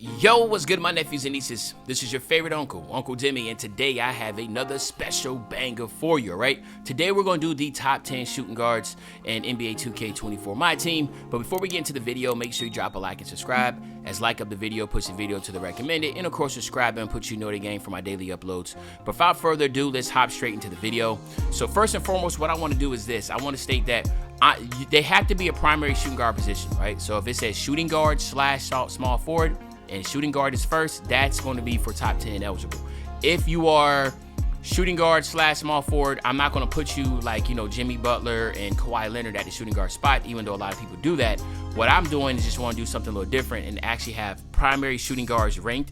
Yo, what's good, my nephews and nieces? This is your favorite uncle, Uncle Demi, and today I have another special banger for you, right? Today we're going to do the top 10 shooting guards in NBA 2K24 My Team. But before we get into the video, make sure you drop a like and subscribe. As like up the video, push the video to the recommended, and of course subscribe and put you know the game for my daily uploads. But without further ado, let's hop straight into the video. So first and foremost, what I want to do is this. I want to state that they have to be a primary shooting guard position, right? So if it says shooting guard / small forward, and shooting guard is first, that's going to be for top 10 eligible. If you are shooting guard / small forward, I'm not going to put you like, Jimmy Butler and Kawhi Leonard at the shooting guard spot, even though a lot of people do that. What I'm doing is just want to do something a little different and actually have primary shooting guards ranked.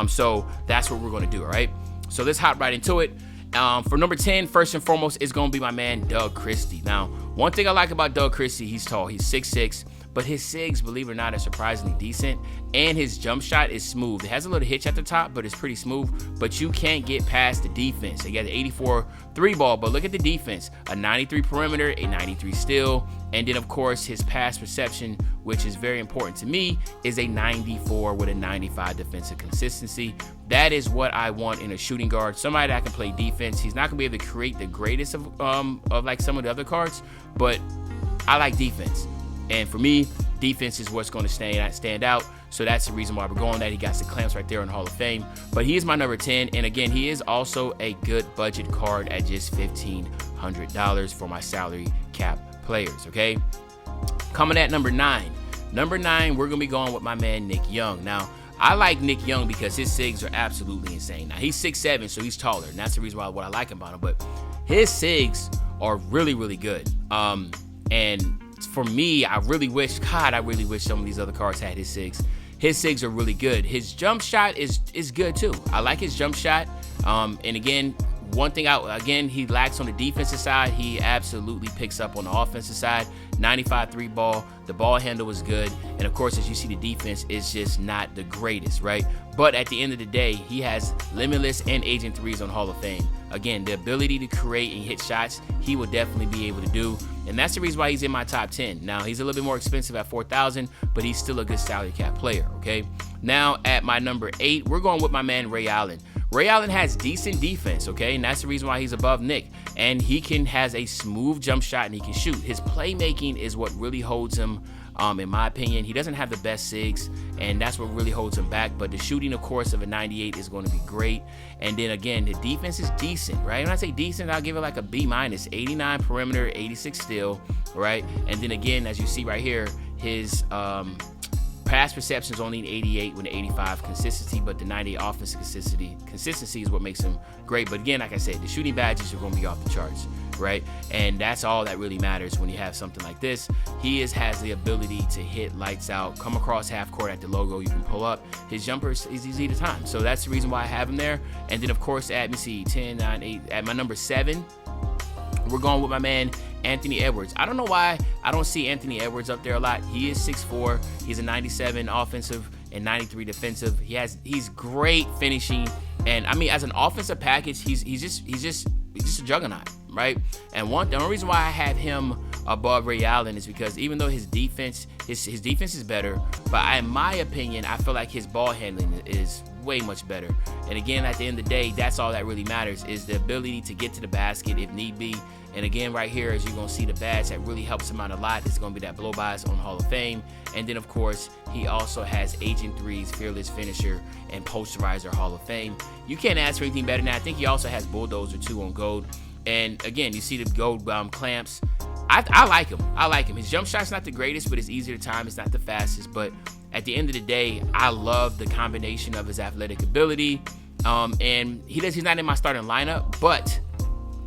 So that's what we're going to do, all right? So let's hop right into it. For number 10, first and foremost, is going to be my man, Doug Christie. Now, one thing I like about Doug Christie, he's tall, he's 6'6", but his SIGs, believe it or not, are surprisingly decent, and his jump shot is smooth. It has a little hitch at the top, but it's pretty smooth, but you can't get past the defense. He got an 84 3-ball, but look at the defense, a 93 perimeter, a 93 steal, and then, of course, his pass reception, which is very important to me, is a 94 with a 95 defensive consistency. That is what I want in a shooting guard, somebody that can play defense. He's not going to be able to create the greatest of like some of the other cards, but I like defense. And for me, defense is what's going to stand out. So that's the reason why we're going that. He got the clamps right there in the Hall of Fame. But he is my number 10. And again, he is also a good budget card at just $1,500 for my salary cap players, okay? Coming at number 9. Number 9, we're going to be going with my man, Nick Young. Now, I like Nick Young because his SIGs are absolutely insane. Now, he's 6'7", so he's taller. And that's the reason why what I like about him. But his SIGs are really, really good. And for me, I really wish some of these other cards had his SIGs. His SIGs are really good. His jump shot is good too. I like his jump shot. And again, one thing he lacks on the defensive side. He absolutely picks up on the offensive side. 95 3-ball. The ball handle is good. And of course, as you see, the defense is just not the greatest, right? But at the end of the day, he has limitless and agent threes on Hall of Fame. Again, the ability to create and hit shots, he will definitely be able to do. And that's the reason why he's in my top 10. Now, he's a little bit more expensive at $4,000, but he's still a good salary cap player, okay? Now, at my number 8, we're going with my man, Ray Allen. Ray Allen has decent defense, okay? And that's the reason why he's above Nick. And he has a smooth jump shot and he can shoot. His playmaking is what really holds him, in my opinion. He doesn't have the best SIGs, and that's what really holds him back. But the shooting, of course, of a 98 is going to be great. And then again, the defense is decent, right? When I say decent, I'll give it like a B-. 89 perimeter, 86 steal, right? And then again, as you see right here, his pass perception is only an 88 with an 85 consistency, but the 98 offensive consistency is what makes him great. But again, like I said, the shooting badges are going to be off the charts, right? And that's all that really matters when you have something like this. He has the ability to hit lights out, come across half court at the logo, you can pull up. His jumper is easy to time. So that's the reason why I have him there. And then, of course, at 10, 9, 8, at my number 7, we're going with my man, Anthony Edwards. I don't know why I don't see Anthony Edwards up there a lot. He is 6'4". He's a 97 offensive and 93 defensive. He's great finishing. And I mean, as an offensive package, he's just a juggernaut, right? And the only reason why I have him above Ray Allen is because even though his defense is better, but in my opinion, I feel like his ball handling is way much better. And again, at the end of the day, that's all that really matters, is the ability to get to the basket if need be. And again, right here, as you're going to see, the badge that really helps him out a lot is going to be that blow bys on Hall of Fame. And then, of course, he also has Agent 3's Fearless Finisher and Posterizer Hall of Fame. You can't ask for anything better than that. I think he also has Bulldozer 2 on gold. And again, you see the gold clamps. I like him. I like him. His jump shot's not the greatest, but it's easier to time. It's not the fastest. But at the end of the day, I love the combination of his athletic ability. And he's not in my starting lineup, but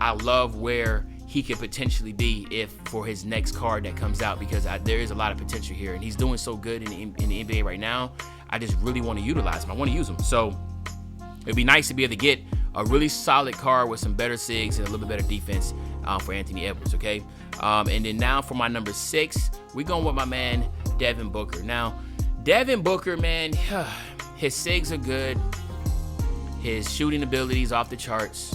I love where he could potentially be for his next card that comes out, because there is a lot of potential here, and he's doing so good in the NBA right now. I just really want to utilize him. I want to use him. So it'd be nice to be able to get a really solid card with some better SIGs and a little bit better defense for Anthony Edwards, okay? And then now for my number 6, we're going with my man, Devin Booker. Now, Devin Booker, man, his SIGs are good. His shooting ability is off the charts.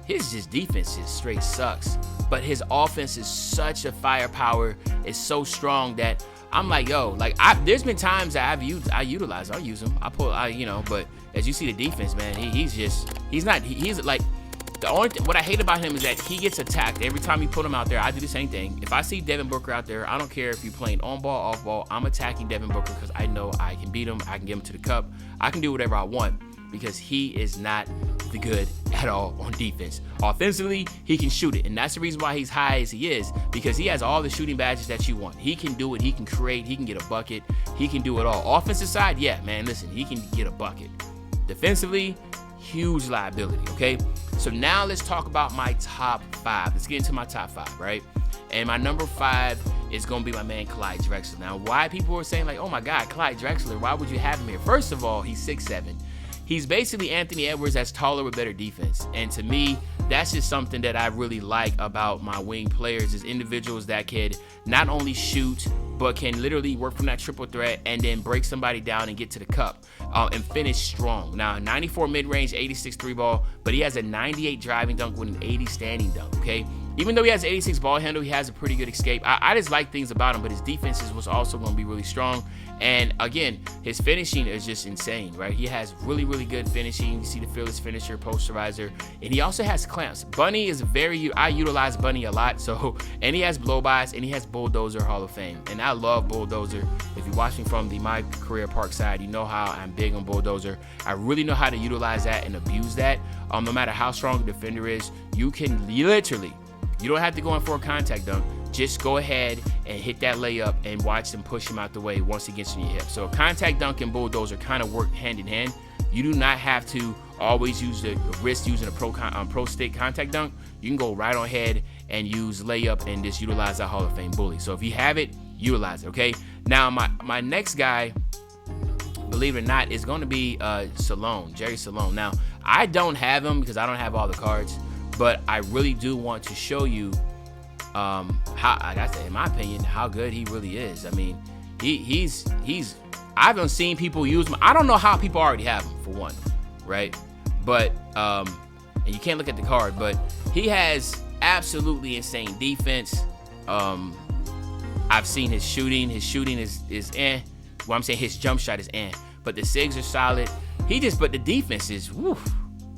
His defense just straight sucks. But his offense is such a firepower. It's so strong that I'm like, yo, like there's been times that I'll use him. But as you see the defense, man, he's like, the only what I hate about him is that he gets attacked every time you put him out there. I do the same thing. If I see Devin Booker out there, I don't care if you're playing on ball, off ball, I'm attacking Devin Booker because I know I can beat him. I can get him to the cup. I can do whatever I want because he is not the good at all on defense. Offensively, he can shoot it, and that's the reason why he's high as he is, because he has all the shooting badges that you want. He can do it. He can create. He can get a bucket. He can do it all. Offensive side, yeah, man, listen, he can get a bucket. Defensively, huge liability, okay? So now let's talk about my top 5. Let's get into my top 5, right? And my number 5 is going to be my man Clyde Drexler. Now, why people are saying like, oh my God, Clyde Drexler, why would you have him here? First of all, he's 6'7". He's basically Anthony Edwards that's taller with better defense. And to me, that's just something that I really like about my wing players is individuals that can not only shoot, but can literally work from that triple threat and then break somebody down and get to the cup and finish strong. Now, 94 mid-range, 86 3-ball, but he has a 98 driving dunk with an 80 standing dunk, okay? Even though he has 86 ball handle, he has a pretty good escape. I just like things about him, but his defense was also going to be really strong. And again, his finishing is just insane, right? He has really, really good finishing. You see the fearless finisher, posterizer, and he also has clamps. Bunny is I utilize Bunny a lot, and he has blow-bys, and he has Bulldozer Hall of Fame. And I love Bulldozer. If you watch me from my career park side, you know how I'm big on Bulldozer. I really know how to utilize that and abuse that. No matter how strong a defender is, you can literally, you don't have to go in for a contact dunk. Just go ahead and hit that layup and watch them push him out the way once he gets in your hip. So a contact dunk and Bulldozer kind of work hand in hand. You do not have to always use the wrist using a pro stick contact dunk. You can go right on ahead and use layup and just utilize that Hall of Fame bully. So if you have it, utilize it, okay? Now, my next guy, believe it or not, is going to be Jerry Salone. Now, I don't have him because I don't have all the cards, but I really do want to show you in my opinion, how good he really is. I mean, I haven't seen people use him. I don't know how people already have him, for one, right? But, and you can't look at the card, but he has absolutely insane defense. I've seen his shooting. His shooting is eh. Well, I'm saying his jump shot is eh. But the SIGs are solid. But the defense is, woof.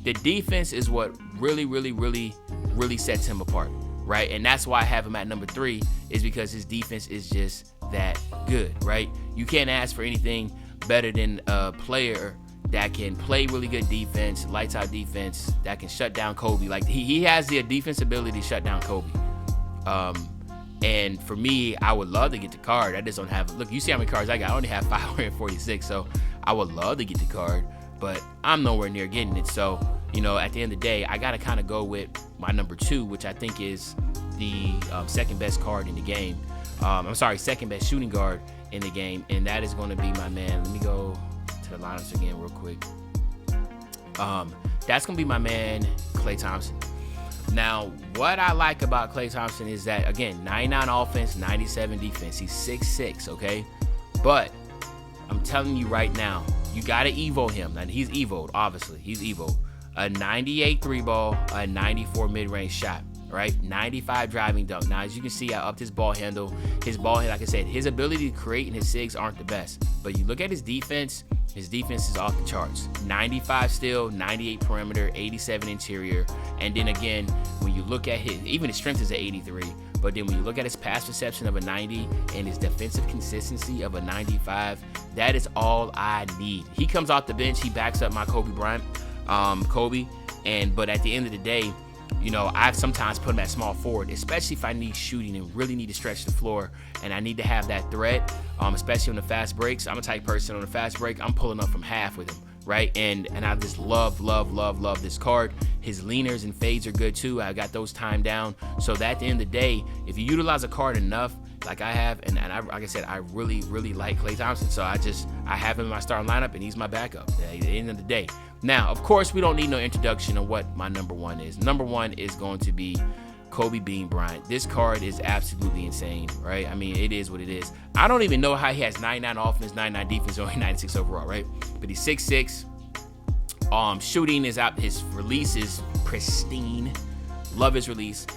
The defense is what really, really, really, really sets him apart, right? And that's why I have him at number 3, is because his defense is just that good, right? You can't ask for anything better than a player that can play really good defense, lights out defense, that can shut down Kobe. Like he has the defense ability to shut down Kobe. And for me, I would love to get the card. I just don't have, look, you see how many cards I got. I only have 546, so I would love to get the card, but I'm nowhere near getting it. So, at the end of the day, I got to kind of go with my number 2, which I think is the second best card in the game. Second best shooting guard in the game, and that is going to be my man. Let me go to the lineups again real quick. That's going to be my man, Klay Thompson. Now, what I like about Klay Thompson is that, again, 99 offense, 97 defense. He's 6'6", okay? But I'm telling you right now, you got to evo him. And he's evoed, obviously. He's evoed. A 98 3-ball, a 94 mid-range shot, right? 95 driving dunk. Now, as you can see, I upped his ball handle. Like I said, his ability to create and his SIGs aren't the best. But you look at his defense is off the charts. 95 still, 98 perimeter, 87 interior. And then again, when you look at even his strength is an 83. But then when you look at his pass reception of a 90 and his defensive consistency of a 95, that is all I need. He comes off the bench. He backs up my Bryant. But at the end of the day, I've sometimes put him at small forward, especially if I need shooting and really need to stretch the floor and I need to have that threat, especially on the fast breaks. I'm a type person on the fast break. I'm pulling up from half with him, right? And I just love this card. His leaners and fades are good too. I got those timed down. So that at the end of the day, if you utilize a card enough, like I have, and like I said, I really, really like Klay Thompson. So I have him in my starting lineup, and he's my backup at the end of the day. Now, of course, we don't need no introduction on what my number 1 is. Number 1 is going to be Kobe Bean Bryant. This card is absolutely insane, right? I mean, it is what it is. I don't even know how he has 99 offense, 99 defense, only 96 overall, right? But he's 6'6". Shooting is out. His release is pristine. Love his release.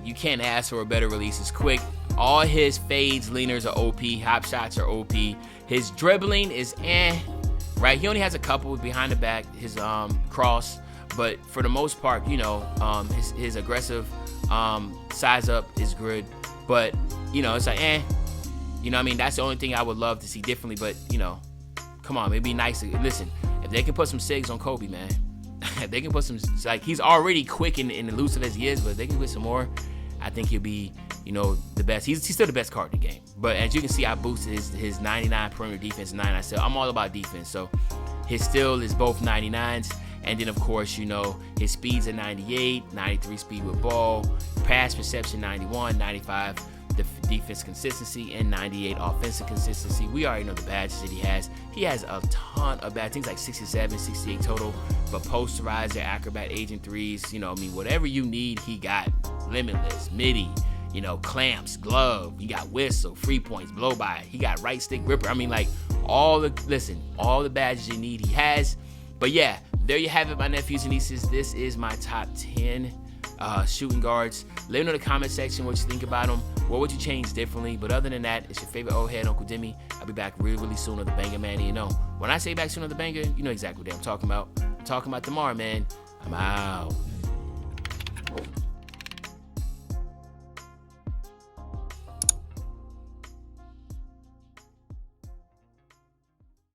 You can't ask for a better release. It's quick. All his fades, leaners are OP. Hop shots are OP. His dribbling is right? He only has a couple behind the back, his cross. But for the most part, you know, his aggressive size up is good. But, you know, it's like, you know what I mean? That's the only thing I would love to see differently. But, you know, come on, it'd be nice to, listen, if they can put some SIGs on Kobe, man. If they can put some, like, he's already quick and elusive as he is, but if they can put some more, I think he'll be, you know, the best. He's still the best card in the game. But as you can see, I boosted his 99 perimeter defense, 99 steal. I'm all about defense. So his steal is both 99s. And then, of course, you know, his speed's at 98, 93 speed with ball, pass perception 91, 95 defense consistency, and 98 offensive consistency. We already know the badges that he has. He has a ton of bad things, like 67, 68 total, but posterizer, acrobat, agent threes, you know, I mean, whatever you need, he got. Limitless, midi, you know, clamps, glove, he got whistle, free points, blow by, he got right stick gripper. I mean, like, all the badges you need, he has. But yeah, there you have it, my nephews and nieces. This is my top 10 shooting guards. Let me know in the comment section what you think about them. What would you change differently? But other than that, it's your favorite old head, Uncle Demi. I'll be back really soon on the Banger, man. And you know, when I say back soon on the Banger, you know exactly what I'm talking about. I'm talking about tomorrow, man. I'm out.